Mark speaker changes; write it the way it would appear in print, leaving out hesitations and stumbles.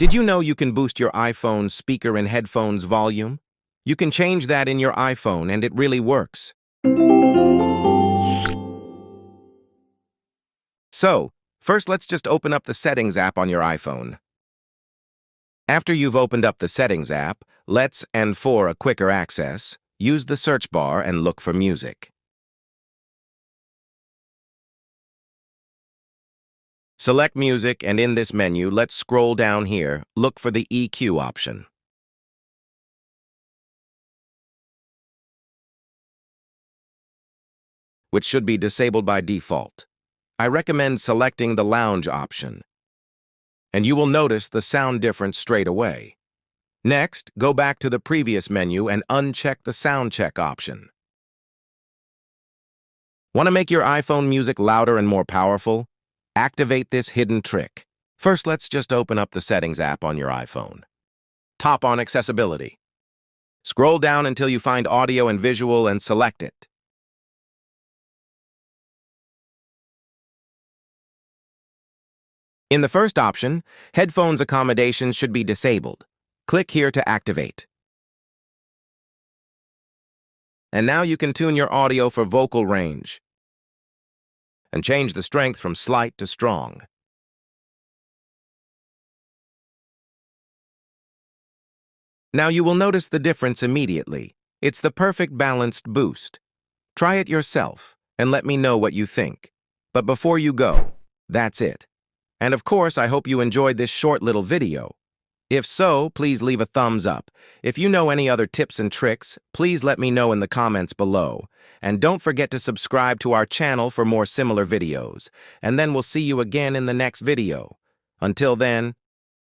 Speaker 1: Did you know you can boost your iPhone's speaker and headphones volume? You can change that in your iPhone and it really works. So, first let's just open up the Settings app on your iPhone. After you've opened up the Settings app, and for a quicker access, use the search bar and look for music. Select Music, and in this menu, let's scroll down here, look for the EQ option. Which should be disabled by default. I recommend selecting the Lounge option, and you will notice the sound difference straight away. Next, go back to the previous menu and uncheck the Sound Check option. Want to make your iPhone music louder and more powerful? Activate this hidden trick. First, let's just open up the Settings app on your iPhone. Tap on Accessibility. Scroll down until you find Audio and Visual and select it. In the first option, Headphone Accommodations should be disabled. Click here to activate. And now you can tune your audio for vocal range and change the strength from slight to strong. Now you will notice the difference immediately. It's the perfect balanced boost. Try it yourself and let me know what you think. But before you go, that's it. And of course, I hope you enjoyed this short little video. If so, please leave a thumbs up. If you know any other tips and tricks, please let me know in the comments below. And don't forget to subscribe to our channel for more similar videos. And then we'll see you again in the next video. Until then,